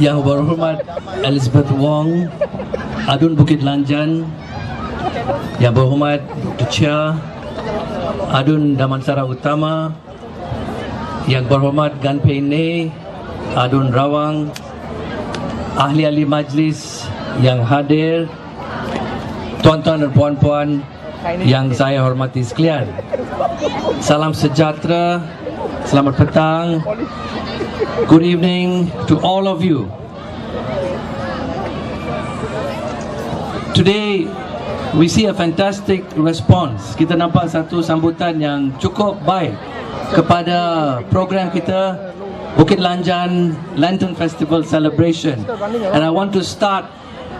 Yang berhormat Elizabeth Wong, Adun Bukit Lanjan, Yang berhormat The Chair, Adun Damansara Utama, Yang berhormat Gan Pene, Adun Rawang, ahli-ahli majlis yang hadir, tuan-tuan dan puan-puan yang saya hormati sekalian. Salam sejahtera, selamat petang. Good evening to all of you. Today we see a fantastic response. Kita nampak satu sambutan yang cukup baik kepada program kita Bukit Lanjan Lantern Festival celebration. And I want to start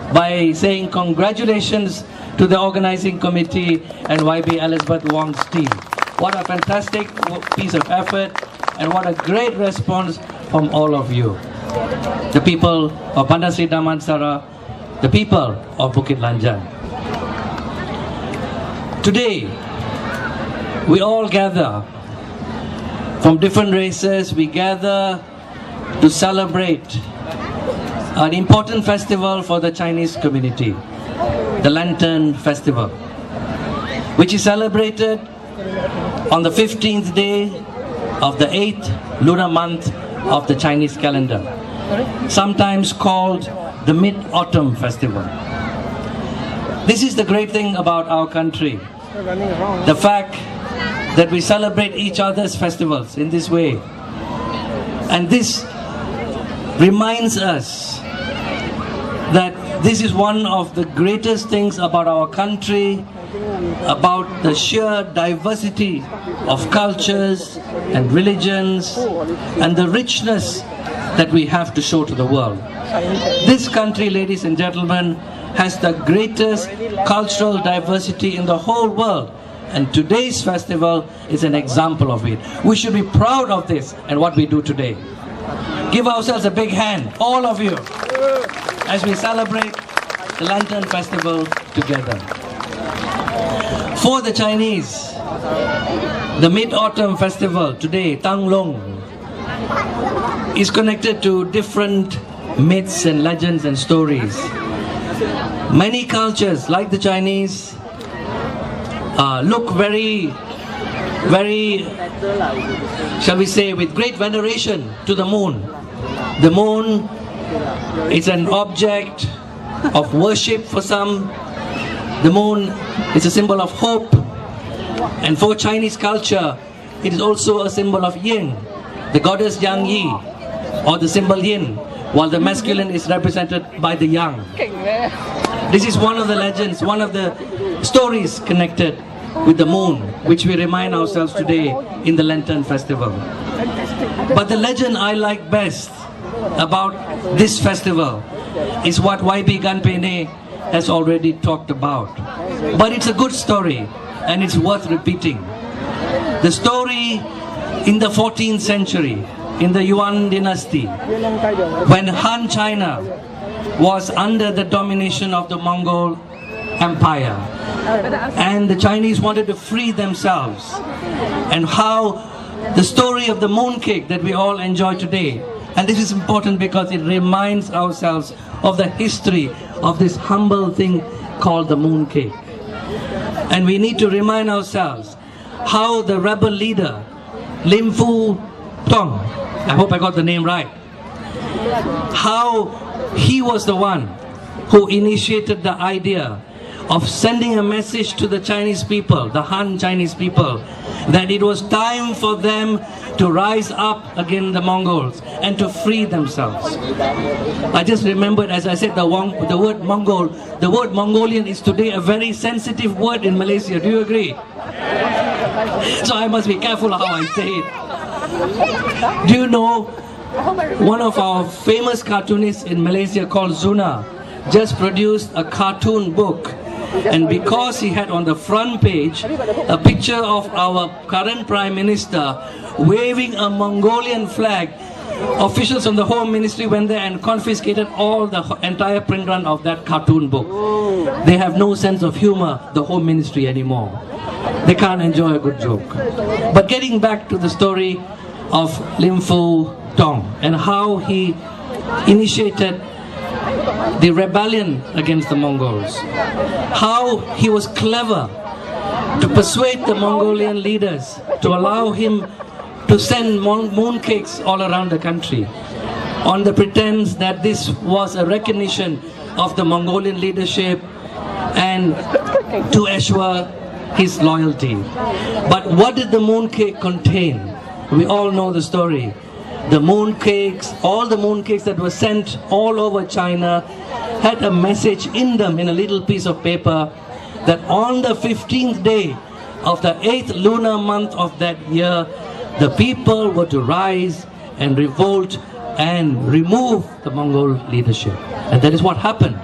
by saying congratulations to the organizing committee and YB Elizabeth Wong's team. What a fantastic piece of effort and what a great response from all of you. The people of Bandar Damansara, the people of Bukit Lanjan. Today, we all gather from different races. We gather to celebrate an important festival for the Chinese community, the Lantern Festival, which is celebrated on the 15th day of the 8th lunar month of the Chinese calendar, sometimes called the Mid-Autumn Festival. This is the great thing about our country, the fact that we celebrate each other's festivals in this way. And this reminds us that this is one of the greatest things about our country, about the sheer diversity of cultures and religions and the richness that we have to show to the world. This country, ladies and gentlemen, has the greatest cultural diversity in the whole world. And today's festival is an example of it. We should be proud of this and what we do today. Give ourselves a big hand, all of you, as we celebrate the Lantern Festival together. For the Chinese, the Mid-Autumn Festival today, Tang Long, is connected to different myths and legends and stories. Many cultures, like the Chinese, look very, shall we say, with great veneration to the moon. The moon is an object of worship for some. The moon is a symbol of hope. And for Chinese culture, it is also a symbol of yin, the goddess Yang Yi, or the symbol yin, while the masculine is represented by the yang. This is one of the legends, one of the stories connected with the moon, which we remind ourselves today in the Lantern Festival. But the legend I like best about this festival is what YB Ganpene has already talked about. But it's a good story and it's worth repeating. The story in the 14th century, in the Yuan dynasty, when Han China was under the domination of the Mongol Empire, and the Chinese wanted to free themselves, and how the story of the mooncake that we all enjoy today, and this is important because it reminds ourselves of the history of this humble thing called the mooncake. And we need to remind ourselves how the rebel leader Lim Fu Tong, I hope I got the name right, how he was the one who initiated the idea of sending a message to the Chinese people, the Han Chinese people, that it was time for them to rise up against the Mongols and to free themselves. I just remembered, as I said, the word Mongol, the word Mongolian is today a very sensitive word in Malaysia. Do you agree? So I must be careful how I say it. Do you know, one of our famous cartoonists in Malaysia called Zuna just produced a cartoon book, and because he had on the front page a picture of our current Prime Minister waving a Mongolian flag, officials from the Home Ministry went there and confiscated all the entire print run of that cartoon book. They have no sense of humor, the Home Ministry, anymore. They can't enjoy a good joke. But getting back to the story of Lim Fu Tong and how he initiated the rebellion against the Mongols. How he was clever to persuade the Mongolian leaders to allow him to send mooncakes all around the country on the pretense that this was a recognition of the Mongolian leadership and to assure his loyalty. But what did the mooncake contain? We all know the story. The mooncakes, all the mooncakes that were sent all over China had a message in them in a little piece of paper that on the 15th day of the 8th lunar month of that year, the people were to rise and revolt and remove the Mongol leadership. And that is what happened.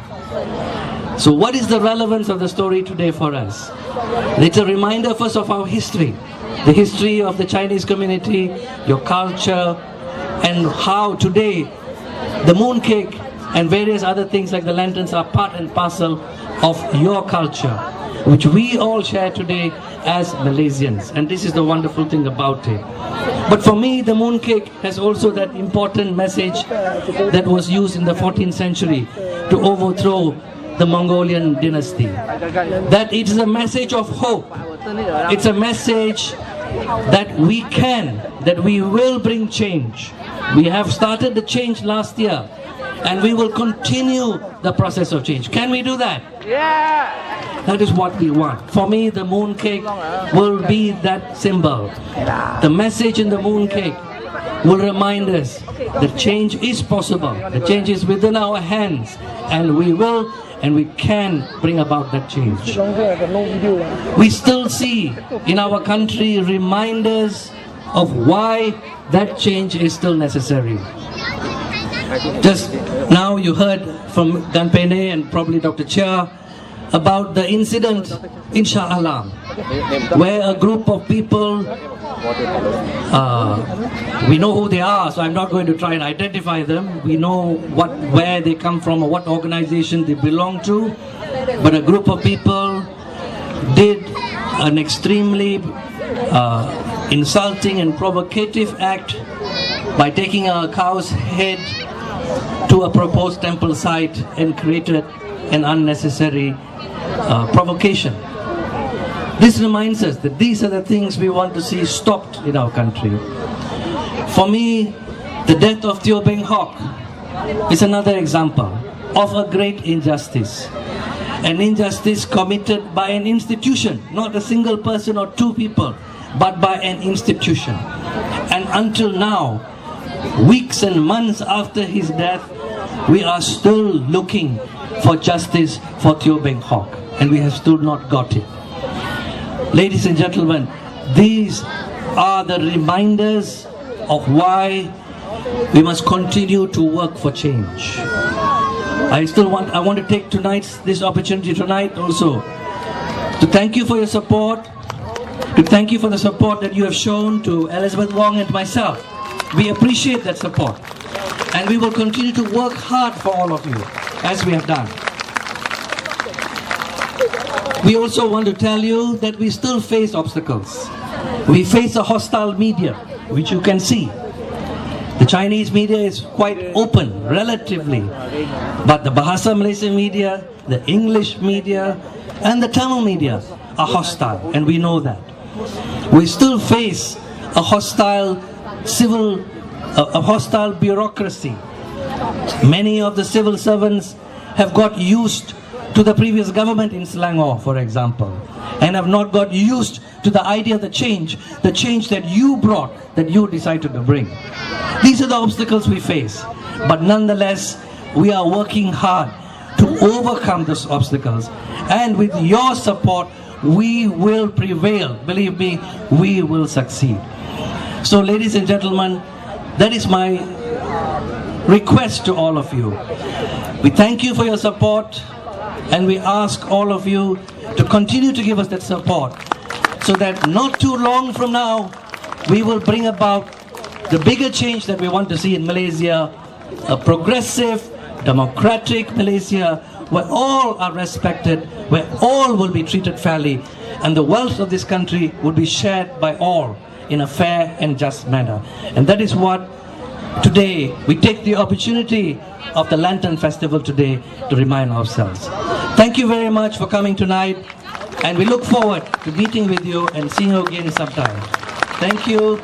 So what is the relevance of the story today for us? It's a reminder first of our history, the history of the Chinese community, your culture, and how today the mooncake and various other things like the lanterns are part and parcel of your culture, which we all share today as Malaysians. And this is the wonderful thing about it. But for me, the mooncake has also that important message that was used in the 14th century to overthrow the Mongolian dynasty. That it is a message of hope. It's a message that we can, that we will bring change. We have started the change last year, and we will continue the process of change. Can we do that? Yeah! That is what we want. For me, the mooncake will be that symbol. The message in the mooncake will remind us that change is possible. The change is within our hands, and we will and we can bring about that change. We still see in our country reminders of why that change is still necessary. Just now you heard from Gan Pene and probably Dr. Chia about the incident in Shah Alam, where a group of people, we know who they are, so I'm not going to try and identify them. We know where they come from or what organization they belong to, but a group of people did an extremely insulting and provocative act by taking a cow's head to a proposed temple site and created an unnecessary provocation. This reminds us that these are the things we want to see stopped in our country. For me, the death of Teo Beng Hock is another example of a great injustice. An injustice committed by an institution, not a single person or two people, but by an institution. And until now, weeks and months after his death, we are still looking for justice for Teo Beng Hock, and we have still not got it. Ladies and gentlemen, these are the reminders of why we must continue to work for change. I want to take this opportunity tonight also to thank you for your support, to thank you for the support that you have shown to Elizabeth Wong and myself. We appreciate that support, and we will continue to work hard for all of you, as we have done. We also want to tell you that we still face obstacles. We face a hostile media, which you can see. The Chinese media is quite open, relatively, but the Bahasa Malaysia media, the English media, and the Tamil media are hostile, and we know that. We still face a hostile bureaucracy. Many of the civil servants have got used to the previous government in Selangor, for example, and have not got used to the idea of the change that you brought, that you decided to bring. These are the obstacles we face, but nonetheless, we are working hard to overcome those obstacles, and with your support, we will prevail. Believe me, we will succeed. So, ladies and gentlemen, that is my request to all of you. We thank you for your support, and we ask all of you to continue to give us that support, so that not too long from now, we will bring about the bigger change that we want to see in Malaysia, a progressive, democratic Malaysia, where all are respected, where all will be treated fairly, and the wealth of this country will be shared by all in a fair and just manner. And that is what today, we take the opportunity of the Lantern Festival today to remind ourselves. Thank you very much for coming tonight, and we look forward to meeting with you and seeing you again sometime. Thank you.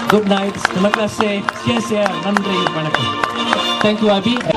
Good night. Terima kasih. Sia-sia. Nandri. Vanakkam. Thank you, Abi.